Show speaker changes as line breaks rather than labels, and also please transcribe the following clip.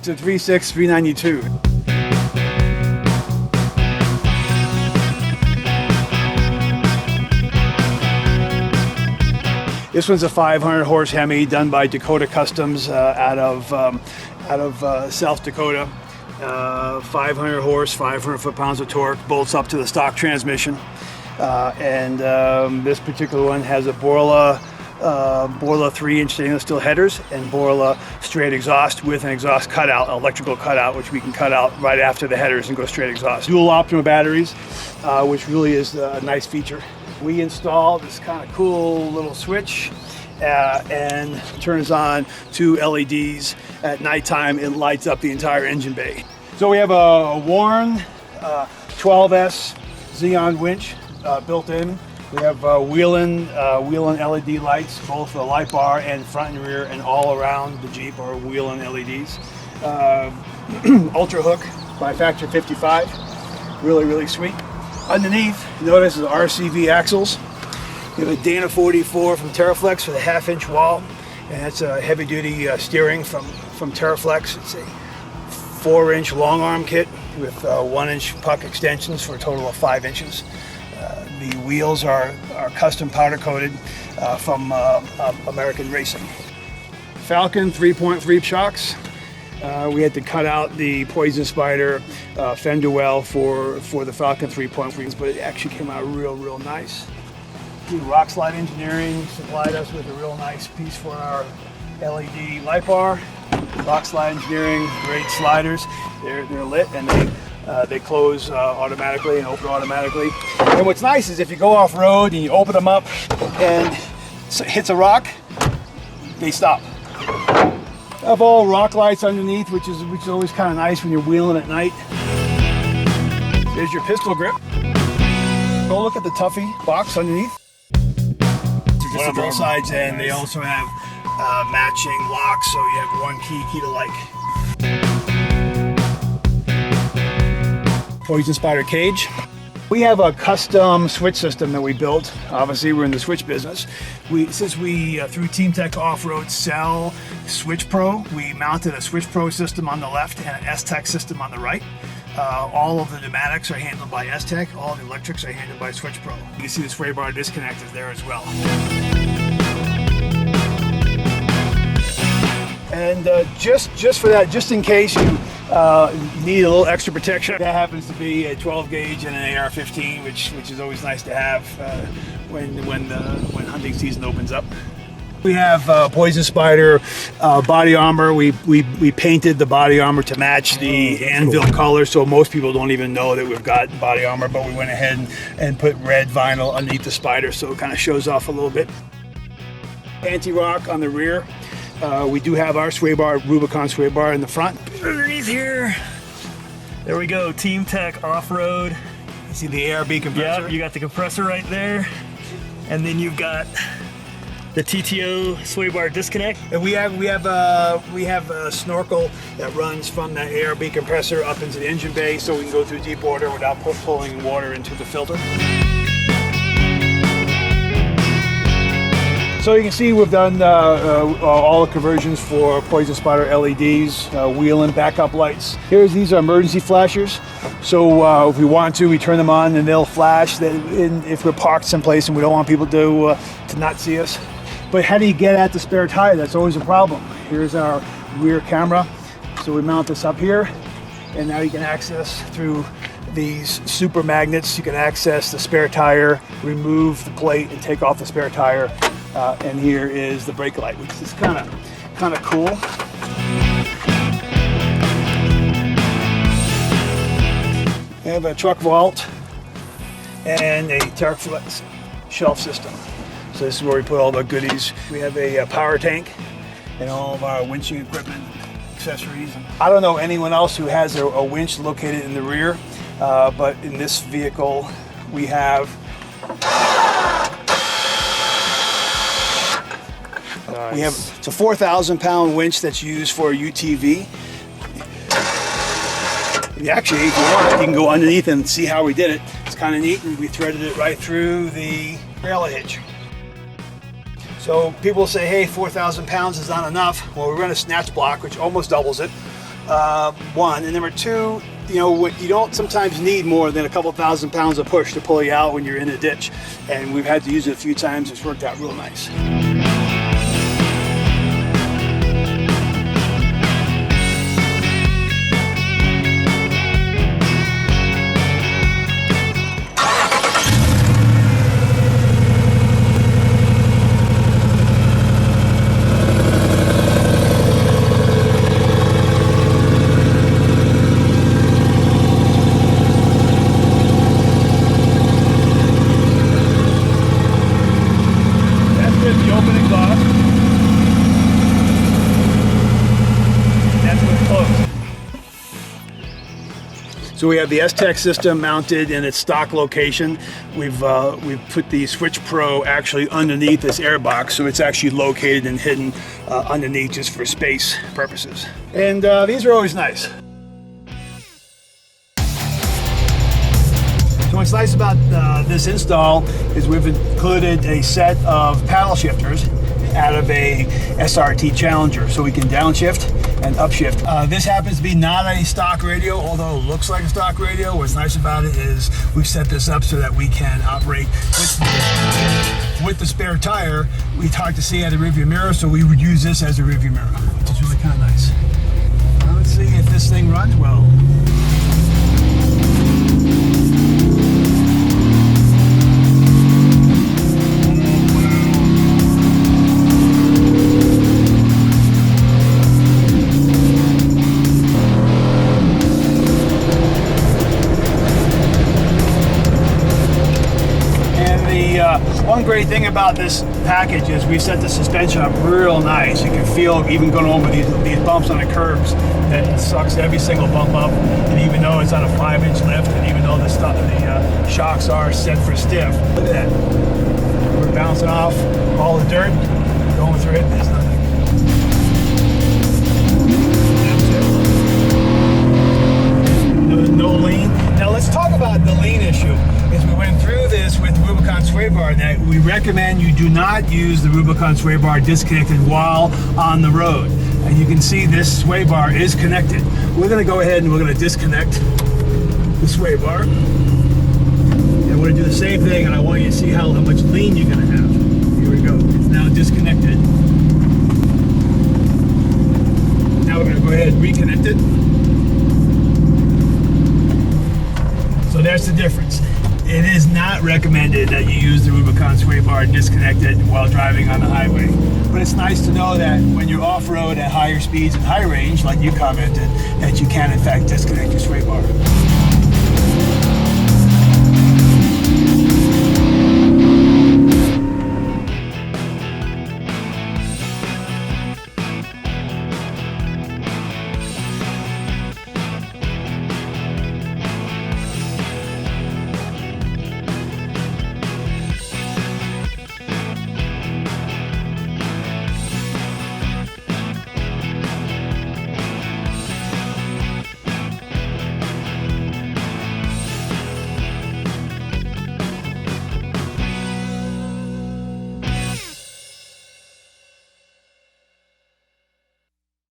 It's a 3.6 392. This one's a 500 horse Hemi done by Dakota Customs out of South Dakota. 500 horse, 500 foot-pounds of torque, bolts up to the stock transmission. This particular one has a Borla 3-inch stainless steel headers and Borla straight exhaust with an exhaust cutout, electrical cutout, which we can cut out right after the headers and go straight exhaust. Dual Optima batteries, which really is a nice feature. We installed this kind of cool little switch and turns on 2 LEDs at nighttime. It lights up the entire engine bay. So we have a Warn 12S Zeon winch built in. We have wheeling LED lights, both the light bar and front and rear, and all around the Jeep are wheeling LEDs. Ultra hook by factor 55, really sweet. Underneath, notice the RCV axles. We have a Dana 44 from Teraflex for the 1/2-inch wall, and that's a heavy-duty steering from Teraflex. It's a 4-inch long arm kit with 1-inch puck extensions for a total of 5 inches. The wheels are custom powder coated from American Racing. Falcon 3.3 shocks. We had to cut out the Poison Spider fender well for the Falcon 3.3, but it actually came out real nice. Rock Slide Engineering supplied us with a real nice piece for our LED light bar. Rock Slide Engineering, great sliders. They're lit and they close automatically and open automatically. And what's nice is if you go off-road and you open them up and it hits a rock, they stop. I have all rock lights underneath, which is always kind of nice when you're wheeling at night. There's your pistol grip. Go look at the Tuffy box underneath. Just on both sides, and they also have matching locks, so you have one key to like. Poison Spider cage. We have a custom switch system that we built. Obviously, we're in the switch business. Since we through Team Tech Off-Road sell Switch Pro, we mounted a Switch Pro system on the left and an S-Tech system on the right. All of the pneumatics are handled by S-Tech. All the electrics are handled by Switch Pro. You can see the sway bar disconnect is there as well. And just for that, just in case you need a little extra protection, that happens to be a 12 gauge and an AR-15, which is always nice to have when hunting season opens up. We have Poison Spider body armor. We painted the body armor to match the Anvil color, so most people don't even know that we've got body armor, but we went ahead and put red vinyl underneath the Spider, so it kind of shows off a little bit. AntiRock on the rear. We do have our sway bar, Rubicon Sway Bar in the front. Underneath here, there we go, Team Tech Off-Road. You see the ARB compressor? Yeah, you got the compressor right there. And then you've got the TTO sway bar disconnect. And we have a snorkel that runs from that ARB compressor up into the engine bay, so we can go through deep water without pulling water into the filter. So you can see we've done all the conversions for Poison Spider LEDs, wheel and backup lights. These are emergency flashers. So if we want to, we turn them on and they'll flash if we're parked someplace and we don't want people to not see us. But how do you get at the spare tire? That's always a problem. Here's our rear camera. So we mount this up here, and now you can access through these super magnets. You can access the spare tire, remove the plate, and take off the spare tire. And here is the brake light, which is kind of cool. We have a truck vault and a Teraflex shelf system. So this is where we put all the goodies. We have a power tank and all of our winching equipment, accessories. I don't know anyone else who has a winch located in the rear, but in this vehicle we have it's a 4,000-pound winch that's used for a UTV. Actually, if you want, you can go underneath and see how we did it. It's kind of neat, and we threaded it right through the trailer hitch. So people say, hey, 4,000 pounds is not enough. Well, we run a snatch block, which almost doubles it. one, and number two, you know, you don't sometimes need more than a couple thousand pounds of push to pull you out when you're in a ditch, and we've had to use it a few times. It's worked out real nice. So we have the S-Tech system mounted in its stock location. We've put the Switch Pro actually underneath this air box, so it's actually located and hidden underneath just for space purposes. And these are always nice. So what's nice about this install is we've included a set of paddle shifters out of a SRT Challenger, so we can downshift and upshift. This happens to be not a stock radio, although it looks like a stock radio. What's nice about it is we've set this up so that we can operate with the spare tire. It's hard to see out of the rearview mirror, so we would use this as a rearview mirror, which is really kind of nice. Let's see if this thing runs well. One great thing about this package is we set the suspension up real nice. You can feel, even going over these bumps on the curbs, that it sucks every single bump up. And even though it's on a 5-inch lift, and even though the shocks are set for stiff, look at that. We're bouncing off all the dirt, going through it. There's nothing. No lean. Now let's talk about the lean issue. As we went through this with the Rubicon Sway Bar, that we recommend you do not use the Rubicon Sway Bar disconnected while on the road. And you can see this sway bar is connected. We're going to go ahead and we're going to disconnect the sway bar. And we're going to do the same thing, and I want you to see how much lean you're going to have. Here we go. It's now disconnected. Now we're going to go ahead and reconnect it. So that's the difference. It is not recommended that you use the Rubicon Sway Bar disconnected while driving on the highway. But it's nice to know that when you're off-road at higher speeds and high range, like you commented, that you can in fact disconnect your sway bar.